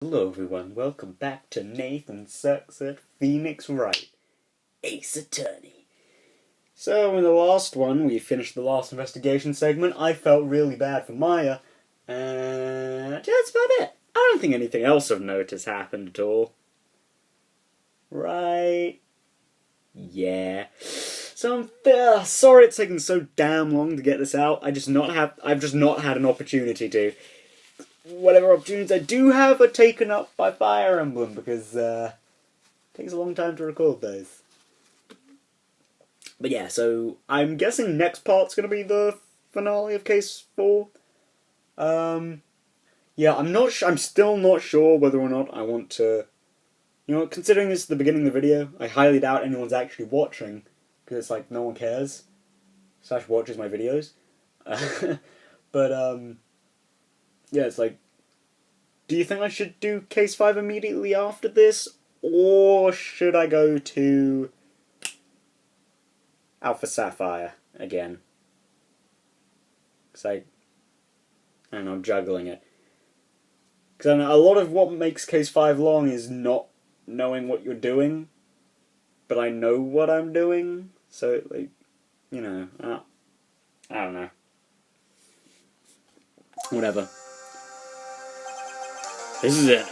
Hello everyone, welcome back to Nathan Sucks at Phoenix Wright Ace Attorney. So in the last one, we finished the last investigation segment. I felt really bad for Maya, and that's about it. I don't think anything else of note has happened at all. Right? Yeah. So I'm sorry it's taken so damn long to get this out. I've just not had an opportunity to. Whatever opportunities I do have are taken up by Fire Emblem because it takes a long time to record those. But yeah, so I'm guessing next part's going to be the finale of Case 4. Yeah, I'm still not sure whether or not I want to. You know, considering this is the beginning of the video, I highly doubt anyone's actually watching because it's like no one cares / watches my videos. But yeah, it's like, do you think I should do Case 5 immediately after this, or should I go to Alpha Sapphire again? Because I don't know, I'm juggling it. Because I know a lot of what makes Case 5 long is not knowing what you're doing, but I know what I'm doing, so, like, you know, I don't know. Whatever. This is it.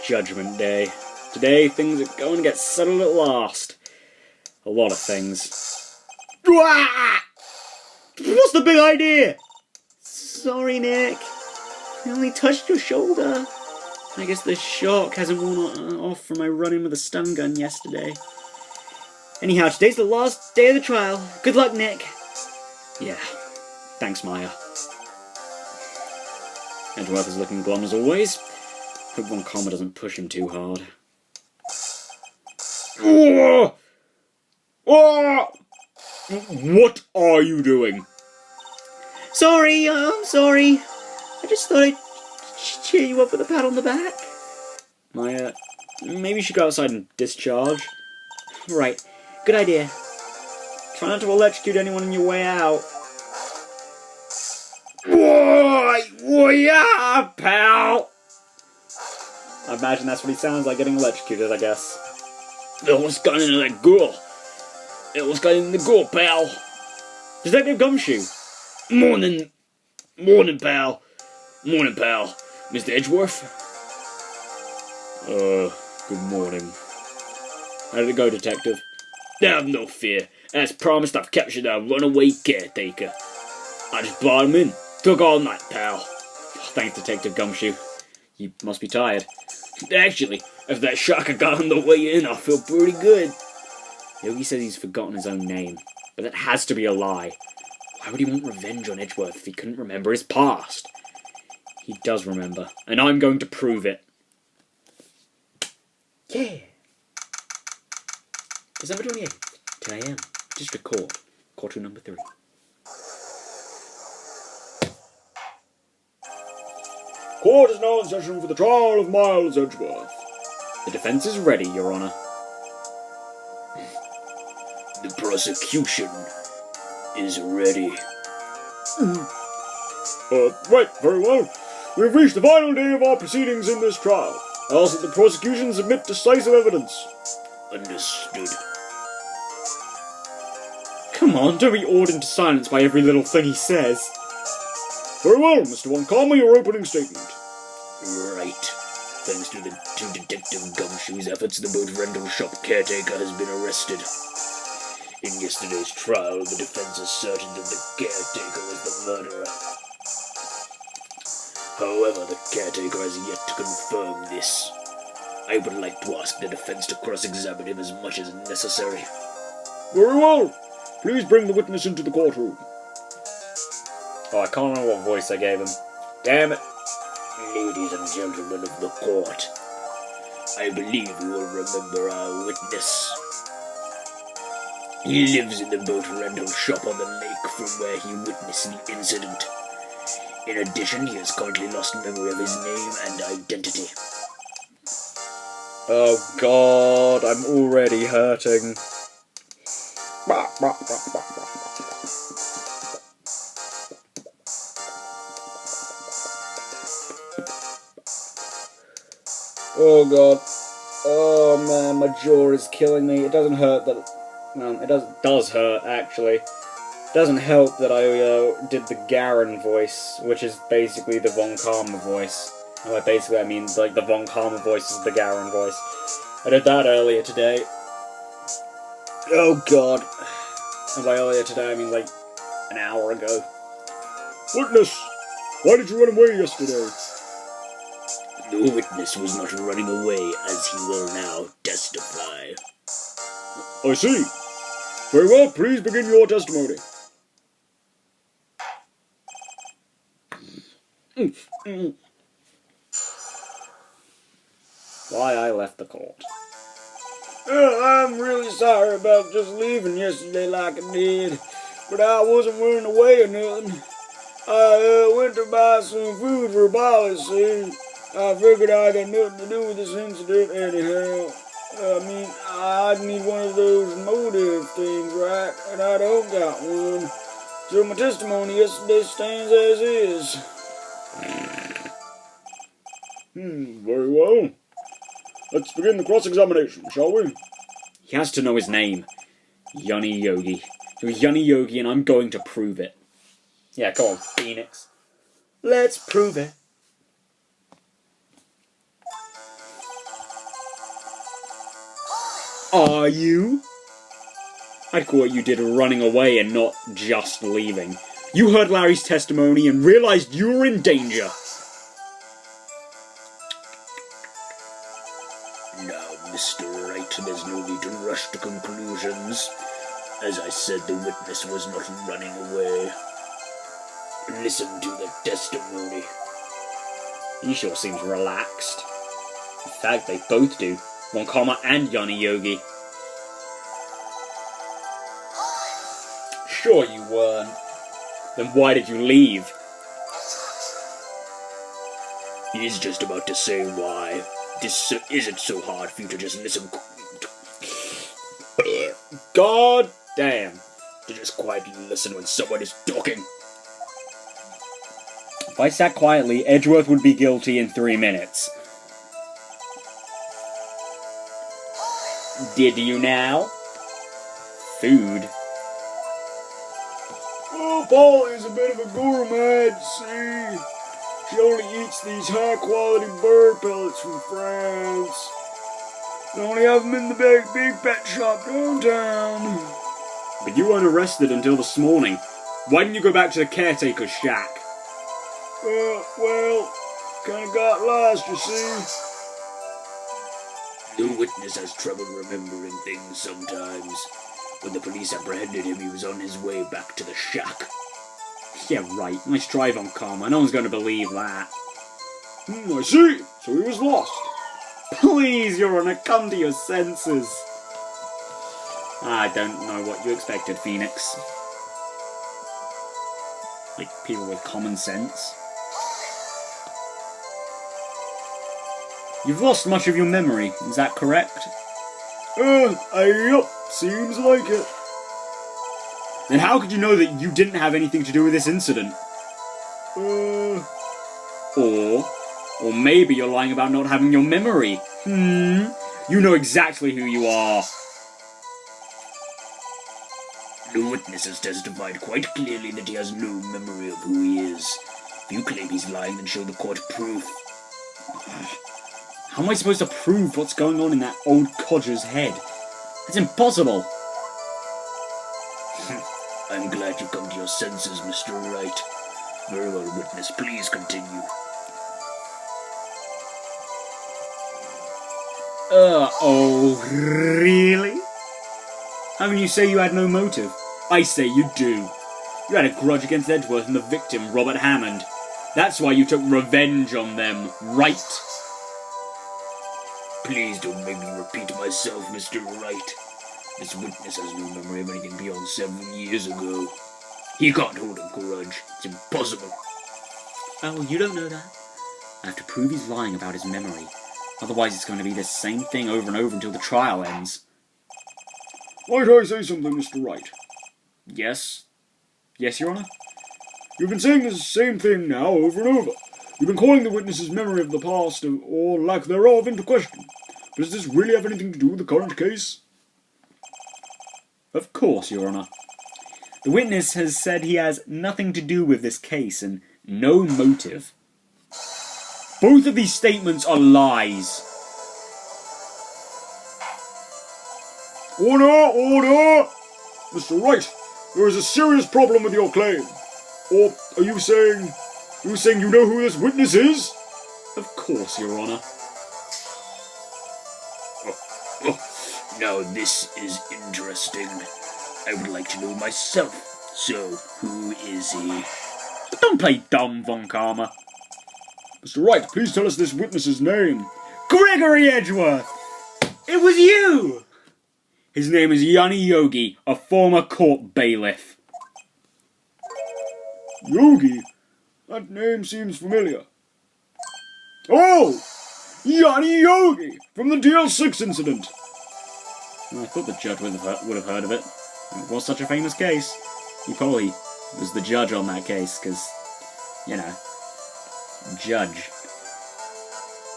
Judgment Day. Today, things are going to get settled at last. A lot of things. What's the big idea? Sorry, Nick. I only touched your shoulder. I guess the shock hasn't worn off from my run-in with a stun gun yesterday. Anyhow, today's the last day of the trial. Good luck, Nick. Yeah. Thanks, Maya. Edgeworth is looking glum as always. Hope Von Karma doesn't push him too hard. What are you doing? Sorry, I'm sorry. I just thought I'd cheer you up with a pat on the back. Maya, maybe you should go outside and discharge. Right, good idea. Try not to electrocute anyone on your way out. Yeah, pal! I imagine that's what he sounds like getting electrocuted, I guess. What's got into that girl? What's got in the girl, pal? Detective Gumshoe. Morning, pal. Morning, pal. Mr. Edgeworth? Good morning. How did it go, Detective? Have no fear. As promised, I've captured our runaway caretaker. I just brought him in. Took all night, pal. Thanks, Detective Gumshoe. You must be tired. Actually, if that shocker got on the way in, I feel pretty good. Yogi says he's forgotten his own name, but that has to be a lie. Why would he want revenge on Edgeworth if he couldn't remember his past? He does remember, and I'm going to prove it. Yeah! December 28th, 10 AM, District Court, Courtroom number 3. Court is now in session for the trial of Miles Edgeworth. The defense is ready, Your Honor. The prosecution is ready. Right, very well. We have reached the final day of our proceedings in this trial. I ask that the prosecution submit decisive evidence. Understood. Come on, don't be awed into silence by every little thing he says. Very well, Mr. Von Karma, your opening statement. Right. Thanks to Detective Gumshoe's efforts, the boat rental shop caretaker has been arrested. In yesterday's trial, the defense asserted that the caretaker was the murderer. However, the caretaker has yet to confirm this. I would like to ask the defense to cross-examine him as much as necessary. Very well. Please bring the witness into the courtroom. Oh, I can't remember what voice I gave him. Damn it. Ladies and gentlemen of the court, I believe you will remember our witness. He lives in the boat rental shop on the lake from where he witnessed the incident. In addition, he has currently lost memory of his name and identity. Oh God, I'm already hurting. Oh god. Oh man, my jaw is killing me. It doesn't hurt that... Well, does hurt, actually. It doesn't help that I did the Garen voice, which is basically the Von Karma voice. And by basically I mean, like, the Von Karma voice is the Garen voice. I did that earlier today. Oh god. And by earlier today I mean, like, an hour ago. Witness! Why did you run away yesterday? The witness was not running away, as he will now testify. I see. Very well, please begin your testimony. Why I left the court. I'm really sorry about just leaving yesterday like I did, but I wasn't running away or nothing. I went to buy some food for policy. I figured I got nothing to do with this incident anyhow. I mean, I'd need one of those motive things, right? And I don't got one. So my testimony yesterday stands as is. Very well. Let's begin the cross-examination, shall we? He has to know his name. Yanni Yogi. You're Yanni Yogi and I'm going to prove it. Yeah, come on, Phoenix. Let's prove it. Are you? I'd call what you did running away and not just leaving. You heard Larry's testimony and realized you were in danger. Now, Mr. Wright, there's no need to rush to conclusions. As I said, the witness was not running away. Listen to the testimony. He sure seems relaxed. In fact, they both do. Von Karma and Yanni Yogi. Sure you weren't. Then why did you leave? He's just about to say why. Is it so hard for you to just listen? God damn. To just quietly listen when someone is talking. If I sat quietly, Edgeworth would be guilty in 3 minutes. Did you now? Food. Oh, Paul is a bit of a gourmet, see? She only eats these high-quality bird pellets from France. They only have them in the big pet shop downtown. But you weren't arrested until this morning. Why didn't you go back to the caretaker's shack? Well, kinda got lost, you see. The witness has trouble remembering things sometimes. When the police apprehended him, he was on his way back to the shack. Yeah, right. Nice try, Von Karma. No one's going to believe that. I see. So he was lost. Please, Your Honor, come to your senses. I don't know what you expected, Phoenix. Like, people with common sense. You've lost much of your memory, is that correct? Yup, seems like it. Then how could you know that you didn't have anything to do with this incident? Or maybe you're lying about not having your memory. You know exactly who you are. The witness has testified quite clearly that he has no memory of who he is. If you claim he's lying, then show the court proof. How am I supposed to prove what's going on in that old codger's head? It's impossible. I'm glad you've come to your senses, Mr. Wright. Very well, witness. Please continue. Oh, really? How can you say you had no motive? I say you do. You had a grudge against Edgeworth and the victim, Robert Hammond. That's why you took revenge on them, right? Please don't make me repeat myself, Mr. Wright. This witness has no memory of anything beyond 7 years ago. He can't hold a grudge. It's impossible. Oh, you don't know that. I have to prove he's lying about his memory. Otherwise it's going to be the same thing over and over until the trial ends. Might I say something, Mr. Wright? Yes? Yes, Your Honour? You've been saying the same thing now over and over. You've been calling the witness's memory of the past, or lack thereof, into question. But does this really have anything to do with the current case? Of course, Your Honour. The witness has said he has nothing to do with this case and no motive. Both of these statements are lies. Order! Order! Mr. Wright, there is a serious problem with your claim. Or are you saying you know who this witness is? Of course, Your Honour. Now this is interesting. I would like to know myself. So, who is he? Don't play dumb, Von Karma. Mr. Wright, please tell us this witness's name. Gregory Edgeworth! It was you! His name is Yanni Yogi, a former court bailiff. Yogi? That name seems familiar. Oh! Yanni Yogi! From the DL6 incident! I thought the judge would have heard of it. It was such a famous case. He probably was the judge on that case, because, you know, judge.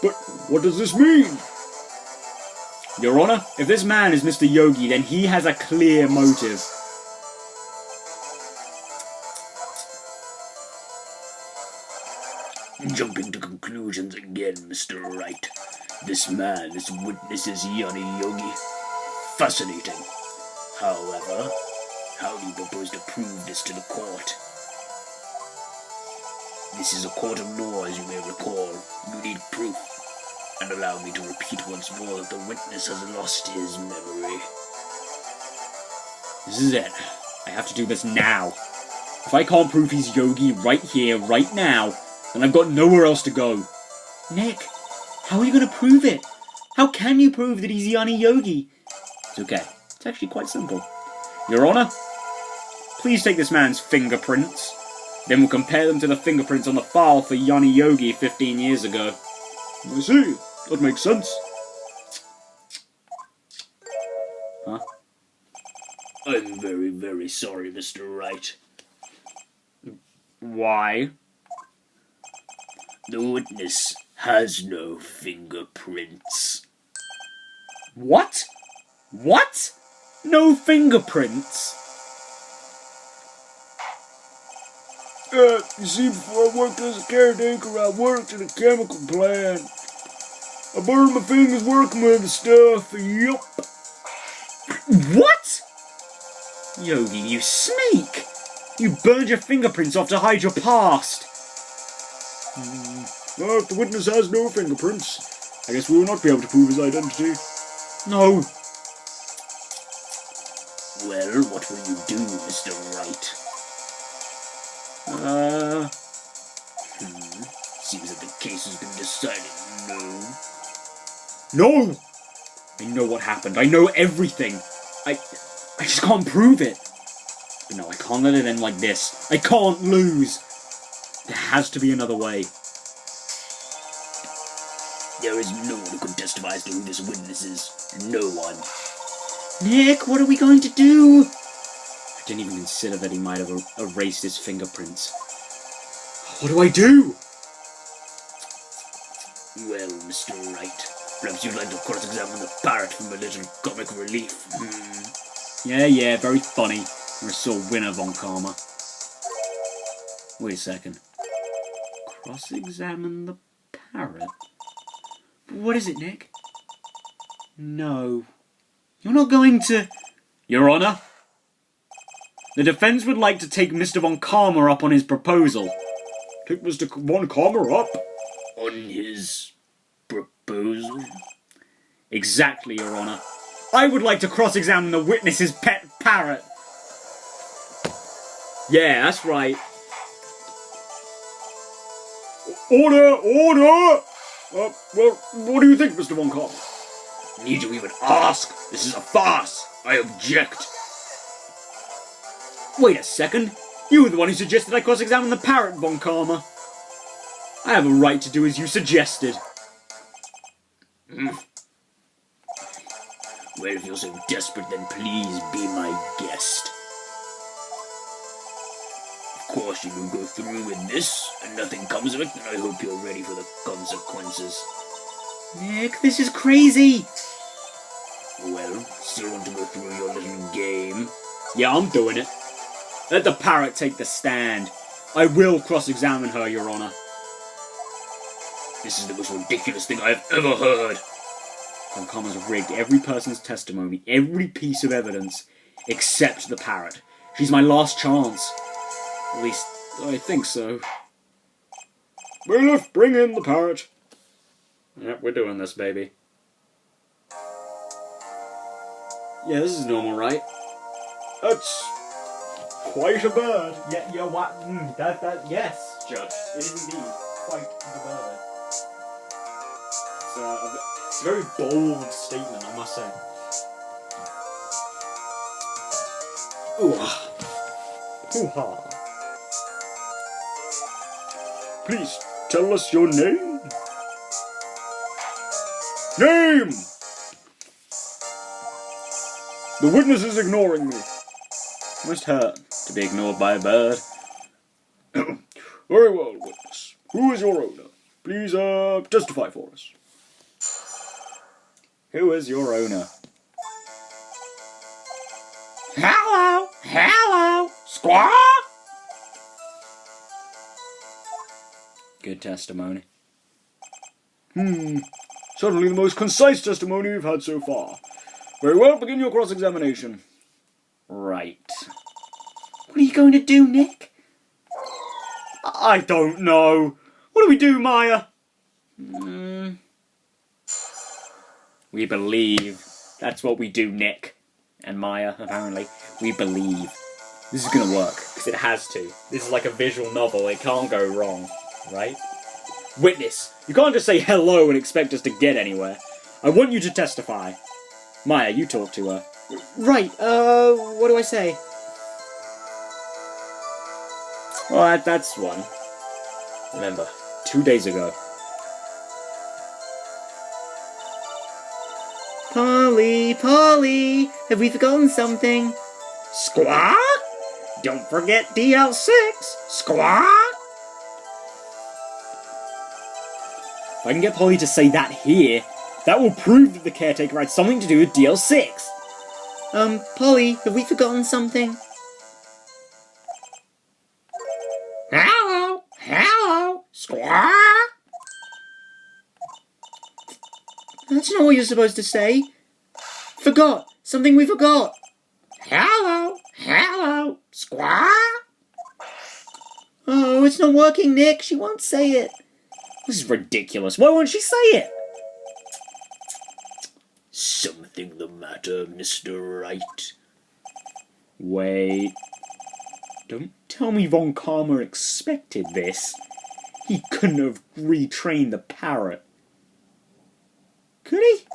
But what does this mean? Your Honour, if this man is Mr. Yogi, then he has a clear motive. Jumping to conclusions again, Mr. Wright. This witness is Yanni Yogi. Fascinating. However, how do you propose to prove this to the court? This is a court of law, as you may recall. You need proof. And allow me to repeat once more that the witness has lost his memory. This is it. I have to do this now. If I can't prove he's Yogi right here, right now, then I've got nowhere else to go. Nick, how are you going to prove it? How can you prove that he's Yanni Yogi? It's okay. It's actually quite simple. Your Honour, please take this man's fingerprints. Then we'll compare them to the fingerprints on the file for Yanni Yogi 15 years ago. I see. That makes sense. Huh? I'm very, very sorry, Mr. Wright. Why? The witness has no fingerprints. What? What? No fingerprints? You see, before I worked as a caretaker, I worked in a chemical plant. I burned my fingers working with the stuff, yup. What? Yogi, you sneak! You burned your fingerprints off to hide your past. Well, if the witness has no fingerprints, I guess we will not be able to prove his identity. No. Well, what will you do, Mr. Wright? Seems that the case has been decided, no? No! I know what happened. I know everything. I just can't prove it. But no, I can't let it end like this. I can't lose. There has to be another way. There is no one who can testify as to who this witness is. No one. Nick, what are we going to do? I didn't even consider that he might have erased his fingerprints. What do I do? Well, Mr. Wright, perhaps you'd like to cross-examine the parrot for a little comic relief. Yeah, very funny. You're a sore winner, Von Karma. Wait a second. Cross-examine the parrot? What is it, Nick? No. You're not going to... Your Honour? The defence would like to take Mr. Von Karma up on his proposal. Take Mr. Von Karma up? On his proposal? Exactly, Your Honour. I would like to cross-examine the witness's pet parrot. Yeah, that's right. Order! Order! Well, what do you think, Mr. Von Karma? Need you even ask? This is a farce. I object. Wait a second. You were the one who suggested I cross-examine the parrot, Von Karma. I have a right to do as you suggested. Well, if you're so desperate, then please be my guest. Of question you go through with this and nothing comes of it, then I hope you're ready for the consequences. Nick, this is crazy! Well, still want to go through your little game? Yeah, I'm doing it. Let the parrot take the stand. I will cross-examine her, Your Honor. This is the most ridiculous thing I've ever heard. Von Karma's have rigged every person's testimony, every piece of evidence, except the parrot. She's my last chance. At least, I think so. Bailiff, bring in the parrot. Yep, we're doing this, baby. Yeah, this is normal, right? That's quite a bird. Yeah, what? Yes, Judge. It is indeed quite the bird. It's a very bold statement, I must say. Ooh-ha. Ooh-ha. Please, tell us your name. Name! The witness is ignoring me. Must hurt to be ignored by a bird. Very well, witness. Who is your owner? Please, testify for us. Who is your owner? Hello! Hello! Squawk! Good testimony. Certainly the most concise testimony we've had so far. Very well, begin your cross-examination. Right. What are you going to do, Nick? I don't know. What do we do, Maya? We believe. That's what we do, Nick. And Maya, apparently. We believe. This is going to work, because it has to. This is like a visual novel. It can't go wrong, right? Witness, you can't just say hello and expect us to get anywhere. I want you to testify. Maya, you talk to her. Right, what do I say? Well, that's one. Remember, 2 days ago. Polly, have we forgotten something? Squawk! Don't forget DL6! Squawk! If I can get Polly to say that here, that will prove that the caretaker had something to do with DL6. Polly, have we forgotten something? Hello, squawk! That's not what you're supposed to say. Forgot, something we forgot. Hello, squawk! Oh, it's not working, Nick, she won't say it. This is ridiculous, why won't she say it? Something the matter, Mr. Wright? Wait. Don't tell me Von Karma expected this. He couldn't have retrained the parrot. Could he?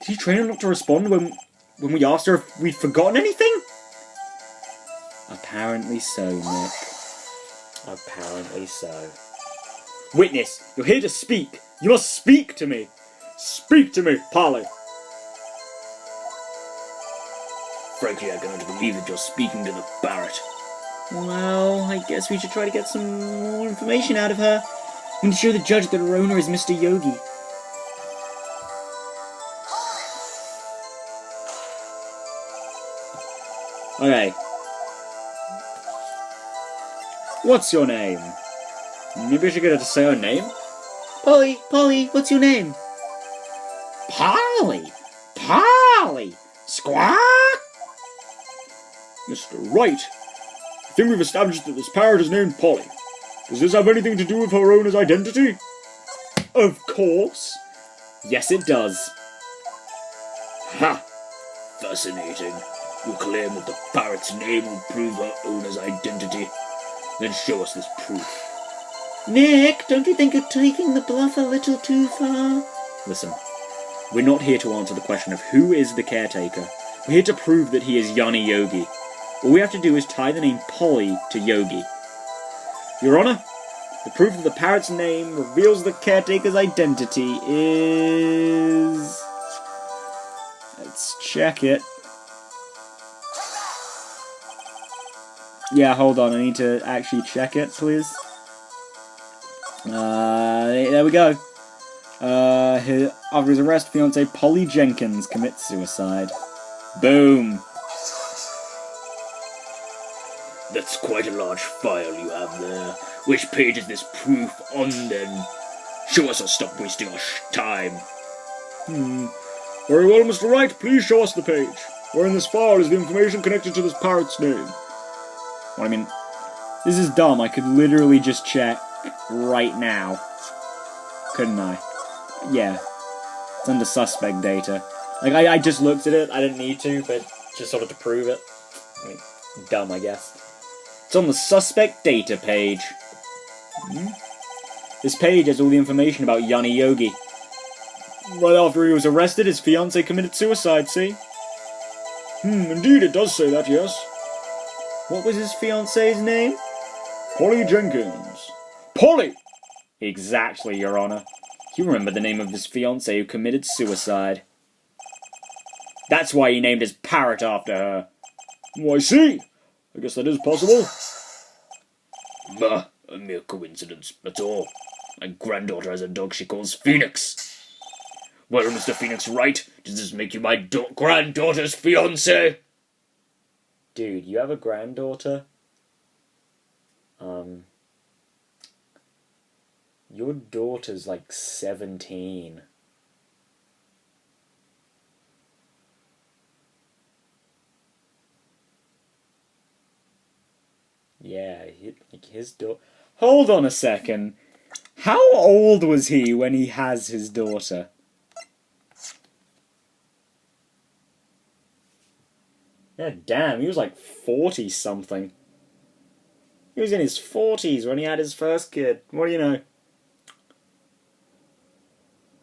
Did he train her not to respond when we asked her if we'd forgotten anything? Apparently so, Nick. Apparently so. Witness, you're here to speak. You must speak to me. Speak to me, Polly. Frankly, I cannot believe that you're speaking to the parrot. Well, I guess we should try to get some more information out of her. And show the judge that her owner is Mr. Yogi. Okay. What's your name? Maybe I should get her to say her name? Polly, what's your name? Polly! Squawk! Mr. Wright, I think we've established that this parrot is named Polly. Does this have anything to do with her owner's identity? Of course. Yes, it does. Ha! Fascinating. You claim that the parrot's name will prove her owner's identity. Then show us this proof. Nick, don't you think you're taking the bluff a little too far? Listen, we're not here to answer the question of who is the caretaker. We're here to prove that he is Yanni Yogi. All we have to do is tie the name Polly to Yogi. Your Honor, the proof that the parrot's name reveals the caretaker's identity is... Let's check it. Yeah, hold on, I need to actually check it, please. There we go. After his arrest, fiancée Polly Jenkins commits suicide. Boom. That's quite a large file you have there. Which page is this proof on, then? Show us or stop wasting our time. Very well, Mr. Wright, please show us the page. Where in this file is the information connected to this parrot's name? What I mean, this is dumb. I could literally just check right now. Couldn't I? Yeah. It's under suspect data. Like, I just looked at it. I didn't need to, but just sort of to prove it. I mean, dumb, I guess. It's on the suspect data page. This page has all the information about Yanni Yogi. Right after he was arrested, his fiancée committed suicide, see? Indeed, it does say that, yes. What was his fiancée's name? Polly Jenkins. Polly! Exactly, Your Honor. You remember the name of his fiancée who committed suicide. That's why he named his parrot after her. Oh, I see. I guess that is possible. Bah, a mere coincidence, that's all. My granddaughter has a dog she calls Phoenix. Well, Mr. Phoenix Wright, does this make you my granddaughter's fiancé? Dude, you have a granddaughter? Your daughter's like 17. Yeah, his daughter... Hold on a second. How old was he when he has his daughter? Yeah, damn, he was like 40-something. He was in his 40s when he had his first kid. What do you know?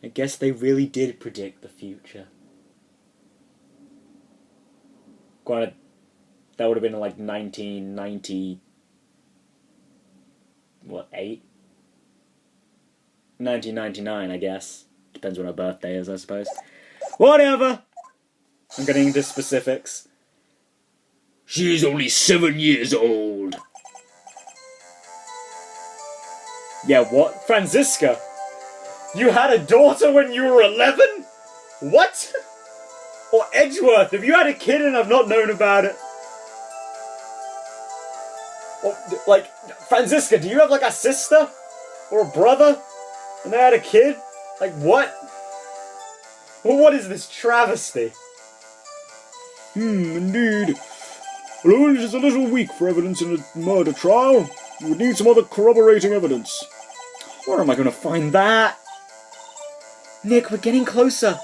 I guess they really did predict the future. Granted, that would have been like 1990... What, 8? 1999, I guess. Depends when her birthday is, I suppose. Whatever! I'm getting into specifics. She's only 7 years old. Yeah, what? Franziska? You had a daughter when you were 11? What? Or Edgeworth, have you had a kid and I've not known about it? Or, like, Franziska, do you have like a sister? Or a brother? And they had a kid? Like, what? Well, what is this travesty? Indeed. Although it is a little weak for evidence in a murder trial, you would need some other corroborating evidence. Where am I going to find that? Nick, we're getting closer.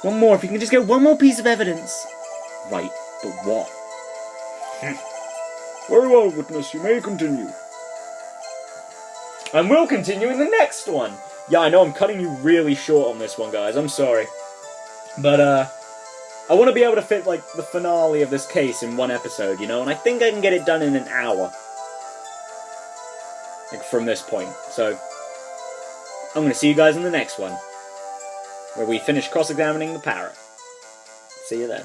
One more, if you can just get one more piece of evidence. Right, but what? Very well, witness, you may continue. And we'll continue in the next one. Yeah, I know I'm cutting you really short on this one, guys. I'm sorry. But, I want to be able to fit, like, the finale of this case in one episode, you know? And I think I can get it done in an hour. Like, from this point. So, I'm going to see you guys in the next one, where we finish cross-examining the parrot. See you then.